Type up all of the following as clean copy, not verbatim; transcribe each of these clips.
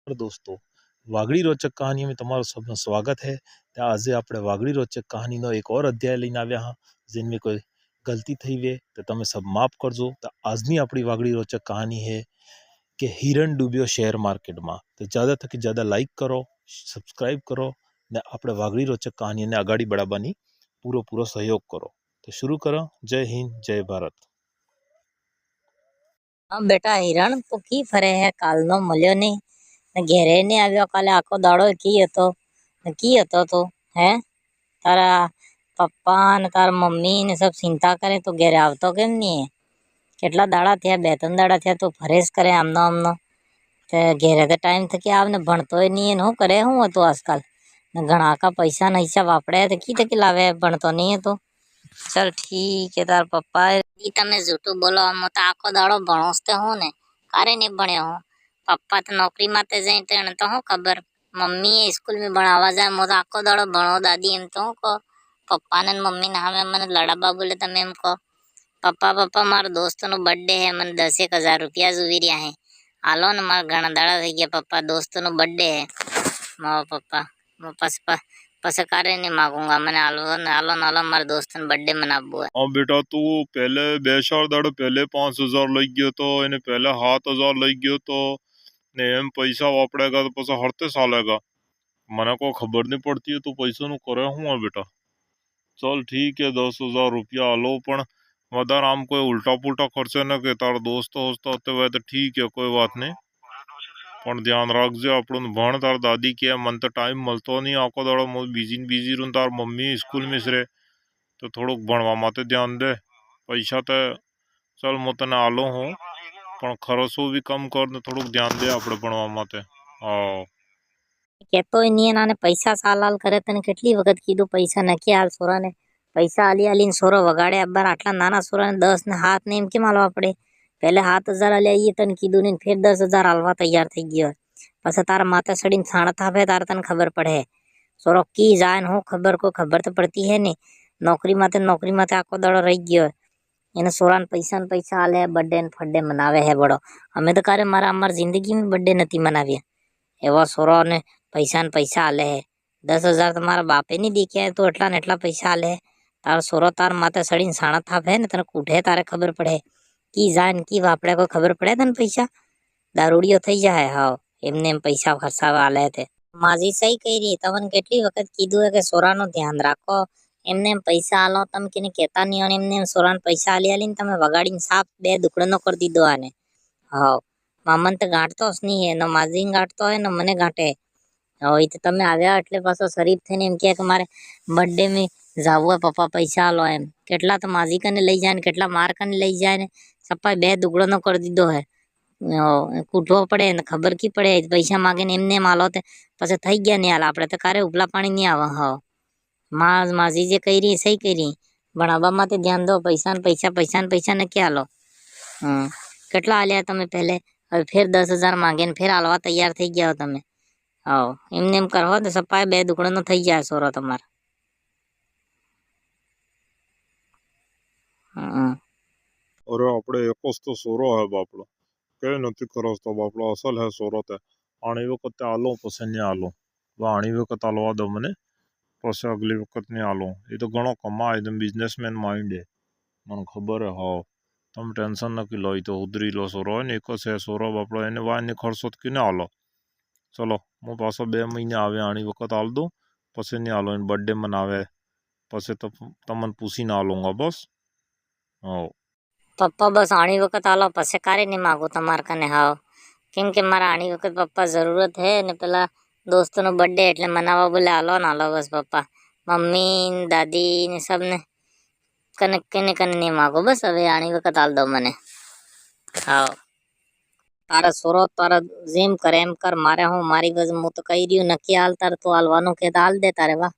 नमस्कार दोस्तों, वागड़ी रोचक कहानी में तमारो सबनो स्वागत है। आज आपणे वागड़ी रोचक कहानी नो एक और अध्याय लईने आव्या हां, जिनमें कोई गलती थई वे तो तमे सब माफ करजो। तो आजनी आपणी वागड़ी रोचक कहानी है कि हिरण डूब्यो शेयर मार्केट में। तो ज़्यादा थकी ज़्यादा लाइक करो, सब्सक्राइब करो ने आपणे वागड़ी रोचक कहानी ने आगाड़ी बढ़ावानी पूरो सहयोग करो। तो शुरू करो। जय हिंद, जय भारत। हाँ बेटा हिरण तो की फरे है कालनो मल्यो नहीं ने घेरे नहीं आव्यो काले आखो दाड़ो की हतो तो है तारा पप्पा ने तार मम्मी ने सब चिंता करे तो घेरे आवतो केम नहीं है। केटला दाड़ा थया 2-3 दाड़ा थया तो फरेस करे आमनो आमनो ते घेरे तो टाइम थके आवने भणतो नहीं है। हूँ करे हूँ तो आजकल घणा का पैसा नहीं हिसाब वापरे तो की तके लावे भणतो नहीं है तो चल ठीक है। तार पप्पा तमे झूठू बोलो हम तो आखो दाड़ो भणोसते हूँ ने कारे नहीं भण्यो हूँ। पप्पा तो नौकरी माते जाए तो एने तो हूँ खबर मम्मी स्कूल में भणावा जाए मो तो आखो दाड़ो भणो दादी एम तो हूँ को पप्पा ने मम्मी ने हमें मन लड़ाबा बोले तमे एम को पप्पा मारो दोस्त नो बर्थडे है मन 10,000 रुपया जुवी रहा है आलो ने मार घना दाड़ा थई गया पप्पा दोस्त नो बर्थडे है मारो पप्पा मो पसे कारे नहीं मांगूंगा मैंने आलो नालो मारे दोस्त ने बर्थडे मनाबो है। हाँ बेटा तू पहले 2-4 दाड़ो पहले 5,000 लग गयो तो इन्हें पहले 7,000 लग गयो तो ने एम पैसा वापरेगा तो पैसा हरते सालेगा मने को खबर नहीं पड़ती है तो पैसा नु करे हूँ बेटा। चल ठीक है 10,000 रुपया आलो पण वदार आम कोई उल्टा पुल्टा खर्चे न के तार दोस्त होते हुए तो ठीक है कोई बात नहीं पण ध्यान रखजे अपन भण तार दादी के मन तो टाइम मलतो नहीं आको दाड़ो बिजी रू तार मम्मी स्कूल में से तो थोड़ो भणवा माते ध्यान दे पैसा तो चल मो तने आलो हूँ पण खर्चो भी कम कर ने थोड़ो ध्यान दे आपणे भणवा माते। हाँ केतो नहीं नाने पैसा सालाल करे तने કેટલી વખત કીધું पैसा નકી હાલ સોરા ને पैसा આલી આલીને સોરો વગાડે અબ્બાર આટલા નાના સોરા ને 10 ને હાથ ને એમ કેમ હાલવા પડે पहले 7,000 આલી આઈએ તને કીધું ને फिर 10,000 હાલવા તૈયાર થઈ ગયો પછી તાર માથે સડીને છાણા થાપે તાર તને ખબર પડે સોરો की जान हो खबर तो पड़ती है ने नौकरी माते आको दाड़ो रही गयो એને સોરાન પૈસા આલે બર્થડે ને ફર્થડે મનાવે હે બડો અમે તો કારે મારા અમાર જિંદગી में बर्थडे નથી મનાવ્યા એવા સોરો ને पैसा आले है 10,000 तुम्हारा बापे नहीं दिखे है तो एटला ने एटला पैसा आले तार सोरो तार माते सड़ीन साणा थाप है ने तने कूठे तारे खबर पड़े की जान की वापड़े को खबर पड़े तने पैसा दारूडियो थई जाए। हाव एमने पैसा खर्चावा आले थे माजी सही कही रही तवन केटली वखत कीधु है के सोरा नो ध्यान राखो एमने पैसा आलो तम केने कहता नहीं और एमने सोरा ने पैसा आली आलीने तमे वगाड़ीने साफ 2 दुकड़नो कर दीधो आने। हाव मामन तो गांठतोस नहीं है न माजी गांठतो है न मने गांठे હવે તો તમે આવ્યા એટલે પાછો શરીફ થઈને એમ કહે કે મારે બર્થડે में જાવું હોય પપ્પા પૈસા આલો એમ કેટલા તો માજી કને લઈ જાય ને કેટલા માર કને લઈ જાય ને સપ્પા 2 દુગડોનો કરી દીધો હે કૂટવો પડે ને ખબર કી પડે પૈસા માગે ને એમને આલો તે પછી થઈ ગયા ને હાલ આપણે તો કારે ઉપલા પાણી નહીં આવે। હા માજી જે કહી રહી સही કહી રહી ભણાવવા માટે ધ્યાન દો પૈસા ને પૈસા ને क्या આલો કેટલા આલ્યા તમે પહેલે હવે फिर 10,000 मांगे ने फिर आलवा तैयार થઈ ગયા તમે। हाँ एमने एम करवा तो सप्पा 2 दुकड़ो थई जाए सोरो तमार। अरे आपड़े एकच तो सोरो है बापड़ो कई नथी करस तो बापड़ो असल है सोरो ते आनी वक्त आलो पसे नहीं आलो आनी वक्त आलवा दो मने पसे अगली वक्त नहीं आलो ये तो घणो कमा एकदम बिजनेसमैन माइंड है मन खबर है। हाँ तम टेंशन न लो तो उधरी लो सोरो है एक है सोरो बापड़ो एने वाय ने खर्चो कि आलो चलो मो पासो 2 महीने आवे आनी वक्त आल दो पसे नहीं आलो इन बर्थडे मनावे पसे तो तमन पूछी ना आलूंगा बस। हाँ पप्पा बस आनी वक्त आलो पसे कारे नहीं मांगो तमार कने। हाव केम के मारा आनी वक्त पप्पा जरूरत है ने पेला दोस्त नो बर्थडे એટલે મનાવા બોલે આલો ના આલો बस पप्पा मम्मी दादी ने सब ने कने नहीं मांगो बस હવે આની વખત આલ દો મને। हाव तारा सोरो तारा जेम करे एम कर मारे हूँ मारी वजह मु तो कही रही नक्की हाल तार तो हालवानो के हाल दे तारे वाह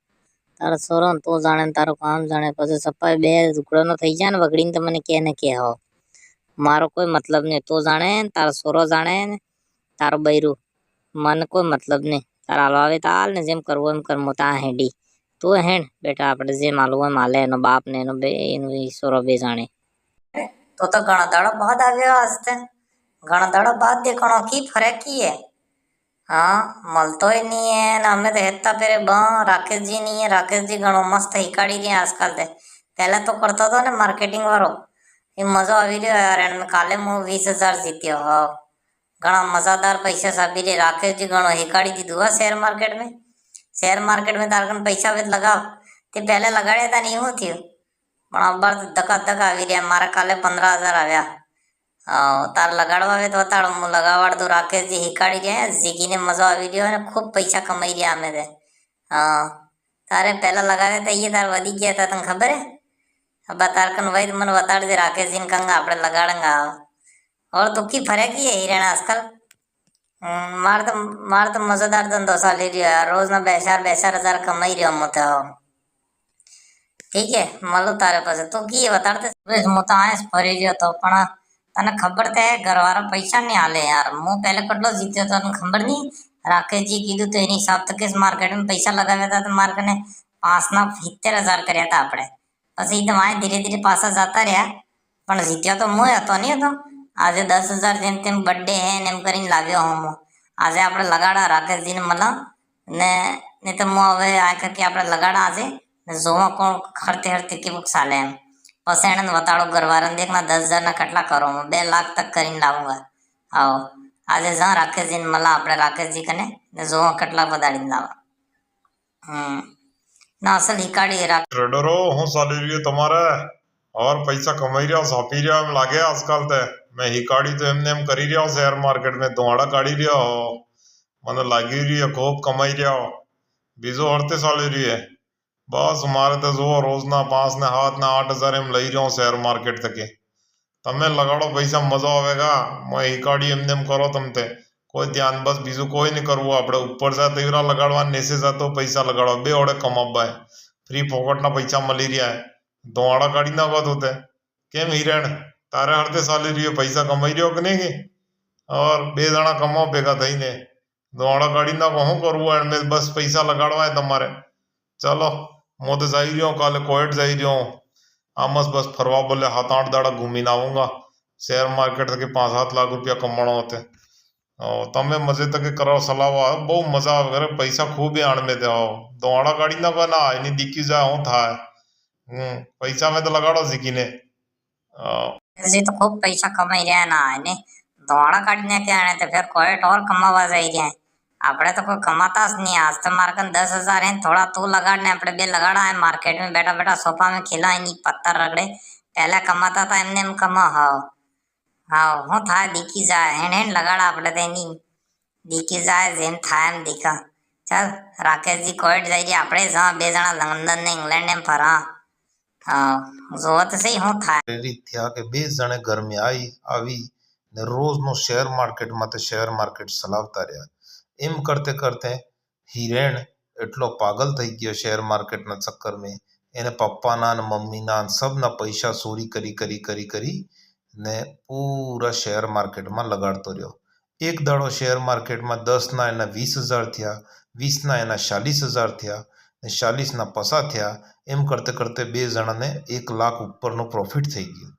तारा सोरो तो जाने तारो काम जाने पछे सप्पा 2 टुकड़ो थई जाए ने वगड़ीने तो मने के ने के हो मारो कोई मतलब नहीं तो जाने तारो सोरो जाने तारो बैरू मन कोई मतलब नहीं तारा हलवावे ताल ने जेम करवो एम कर मोता हेडी तो हेण बेटा आपणे जे मालूम है माले एनो बाप ने एनो बे एनो सोरो बे जाने तो घणा दाड़ा बाद आव्यो आस्ते घणा दाड़ा बाद देखणो की फर्क की है હા મળતોય નહીં હે ને અમે તો હેતા ફેરે રાકેશજી નહીં હે. રાકેશજી ઘણો મસ્ત હિકાડી રહ્યા આજકાલ તે. પહેલા તો કરતો હતો ને માર્કેટિંગ વાળો, એ મજો આવી રહ્યો યાર. એને કાલે હું 20,000 જીત્યો. હા ઘણા મજાદાર પૈસા સાબી રે. राकेश जी घणो हिकाड़ी दीधું હા શેર માર્કેટ में. શેર માર્કેટ में તાર કન પૈસા વેત લગાવ. તે પહેલે લગાડ્યા હતા ને એવું થયું, પણ અબ્બાર ધક્કા આવી રહ્યા. મારા કાલે 15,000 આવ્યા. તાર લગાડવા આવે તો બતાડો, હું લગાવાડ દઉં. રાકેશજી હિકાડી રહ્યા, જીગીને મજો આવી રહ્યો અને ખૂબ પૈસા કમાઈ રહ્યા અમે તે. હા તારે પહેલા લગાવ્યા હતા એ તાર વધી ગયા હતા, તને ખબર હે? અબ્બા તાર કન વૈદ મને બતાડજે. રાકેશજીને કંગા આપણે લગાડંગા. और तो की फर्क ही है हिरण आजकल. मार तो मजेदार धंधो चाली रह्यो यार. रोज ना 2,000 कमाई रह्यो હું તો. ઠીક હે મળો તારે પાસે. તું કી બતાડતે. હું તો આયા ફરી રહ્યો તો, પણ તને ખબર તે ઘરવાળા પૈસા નહીં હાલે યાર. હું પહેલે કેટલો જીત્યો તો તને ખબર નહીં? રાકેશજી કીધું તો એની હિસાબ તો કે માર્કેટમાં પૈસા લગાવ્યા હતા તો મારે કને 5,70,000 કર્યા હતા આપણે. પછી તો વાંય ધીરે ધીરે પાછા જતા રહ્યા, પણ જીત્યો તો હું હતો નહીં હતો. આજે 10,000 જેમ તેમ બર્થડે હે ને એમ કરીને લાવ્યો હું. આજે આપણે લગાડા રાકેશજીને મળો ને, નહીં તો હું હવે આ કે આપણે લગાડા આજે ને જોવા કોણ હરતે હરતે કેવું ચાલે એમ. પછી એને બતાડો ઘરવાળાને, દેખના 10,000 ના કેટલા કરો, હું 2 લાખ તક કરીને લાવુંગા. આવો આજે જા રાકેશજીને મળા આપણે રાકેશજી કને ને જોવા કેટલા બધાડીને લાવા. ના અસલ હિકાડી રાખ. ટ્રેડરો હું ચાલી રહ્યું તમારે? और पैसा कमाई रहा सापी रहा एम लागे आजकल ते मैं हिकाड़ी तो एमने एम करी रहा शेयर मार्केट में धोड़ा काढ़ी रहा हो મને લાગી રહી है खूब कमाई रहा हो बीजो हरते चाली रही है बस हमारे तो जो रोजना 5 ने 7 ने 8,000 एम लई रहा हूँ शेयर मार्केट तक तमे लगाड़ो पैसा मजा आवेगा मैं हिकाड़ी एमने एम करो तम ते कोई ध्यान बस बीजू कोई नहीं करવું આપણે ઉપર જા તેવરા લગાડવા નીચે જાતો પૈસા લગાડવા બે ઓડે કમાવા फ्री फोकट ना पैसा મળી રહ્યા ધોવાડા કાઢી નાખો તો તે કેમ હિરણ તારે હરતે ચાલી રહ્યો पैसा કમાઈ રહ્યો કે નહીં કે और 2 જણા કમાઓ ભેગા થઈને ધોવાડા કાઢી નાખો શું કરવું એમ બસ પૈસા લગાડવા તમારે ચલો હું તો જઈ રહ્યો કાલે કોઈટ જઈ રહ્યો આમસ બસ ફરવા બોલે 7-8 દાડા ઘૂમીને આવુંગા શેર માર્કેટ તક 5-7 લાખ રૂપિયા કમાણો હોતે તમે મજે તક કરો સલાવા બહુ મજા આવે ઘરે પૈસા ખૂબ આણમે દે ધોવાડા કાઢી નાખો ના એની દીકી જાય શું થાય पैसा में तो लगाड़ो सीखीने तो खूब पैसा कमाई રહ્યા ના એને ધોળા કાઢીને કે આને તો ફેર કોઈટ और કમાવા જઈ રહ્યા. આપણે તો કોઈ કમાતા જ નહીં. આજ તો મારે કન 10,000 है, थोड़ा तू लगाड़ ने આપણે બે લગાડા है मार्केट में बैठा बैठा सोफा में खिला नहीं पत्थर रगड़े. पहले कमाता था एमने एम कमा. हाँ હું થાય દીકી જાય હેણ હેણ લગાડા આપણે તો એની દીકી જાય જેમ થાય એમ દીકા. ચાલ રાકેશજી કોઈટ જઈ રહ્યા, આપણે જા 2 જણા લંડન ને ઇંગ્લેન્ડ એમ ફરા. જોવા તો સહી શું થાય. પ્રેરિત થયા કે 2 જણે ઘર में આવી ને રોજનો શેર માર્કેટમાં તે શેર માર્કેટ ચલાવતા રહ્યા. એમ કરતે કરતે હિરેણ એટલો પાગલ થઈ ગયો શેર માર્કેટના ચક્કરમાં. એને પપ્પાના ને મમ્મીના સબના પૈસા ચોરી કરી ને પૂરા શેર માર્કેટમાં લગાડતો રહ્યો. એક દાડો શેર માર્કેટમાં 10 ના એના 20,000 થયા, 20 ના એના 40,000 થયા ને 40 ના પસા થયા. એમ કરતે કરતે 2 જણાને 1 લાખ ઉપરનો પ્રોફિટ થઈ ગયો.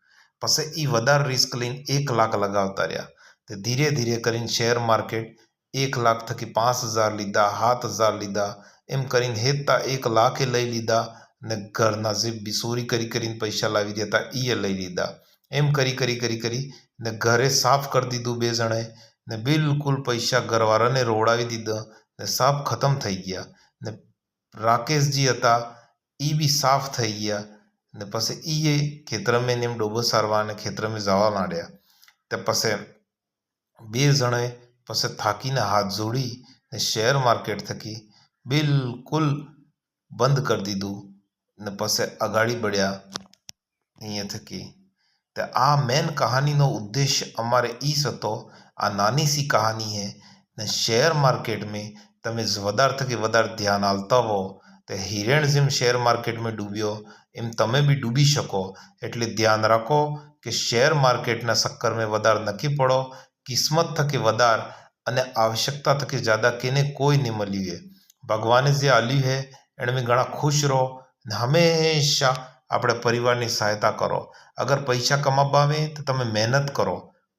પછી એ વધારે રિસ્ક લઈને 1 લાખ લગાવતા રહ્યા. તે ધીરે ધીરે કરીને શેર માર્કેટ 1 લાખ થકી 5,000 લીધા, 7,000 લીધા, એમ કરીને હેતા 1 લાખે લઈ લીધા ને ઘરના જે બી ચોરી કરીને પૈસા લાવી રહ્યા હતા એ લઈ લીધા. એમ કરી ને ઘરે સાફ કરી દીધું 2 જણાએ ને બિલકુલ પૈસા ઘરવાળાને રોડાવી દીધા ને સાફ ખતમ થઈ ગયા. ને રાકેશજી હતા એ બી સાફ થઈ ગયા ને પછી એ ખેતરમાં એમ ડોબો સારવા અને ખેતરમાં જવા માંડ્યા. તે પછી 2 જણાએ પછી થાકીને હાથ જોડી ને શેર માર્કેટ થકી બિલકુલ બંધ કરી દીધું ને પછી અગાડી બળ્યા અહીંયા થકી. તે આ મેન કહાનીનો ઉદ્દેશ્ય અમારે ઈ હતો. આ નાની સી કહાની હે ને શેર માર્કેટમાં તમે વધારે થકી વધારે ધ્યાન આલતા હો તે હિરેણ જેમ શેર માર્કેટમાં ડૂબ્યો એમ તમે બી ડૂબી શકો. એટલે ધ્યાન રાખો કે શેર માર્કેટના ચક્કરમાં વધારે નક્કી પડો. કિસ્મત થકી વધારે અને આવશ્યકતા થકી જ્યાદા કેને કોઈ નહીં મળ્યું હે. ભગવાને જે આલ્યું હે એણે ઘણા ખુશ રહો ને હંમેશા આપણે પરિવારની સહાયતા કરો. અગર પૈસા કમાવા આવે તો તમે મહેનત કરો,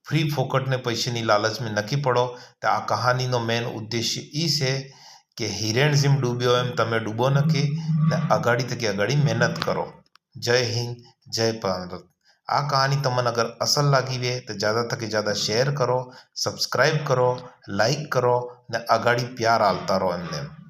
ફ્રી ફોકટને પૈસાની લાલચમાં નક્કી પડો. તો આ કહાનીનો મેન ઉદ્દેશ્ય એ છે કે હિરેણ જેમ ડૂબ્યો એમ તમે ડૂબો નથી ને અગાડી થકી અગાડી મહેનત કરો. જય હિન્દ, જય ભારત. આ કહાની તમને અગર અસલ લાગી હોય તો જ્યાદા થકી જ્યાદા શેર કરો, સબસ્ક્રાઈબ કરો, લાઈક કરો ને અગાડી પ્યાર આલતા રહો એમને.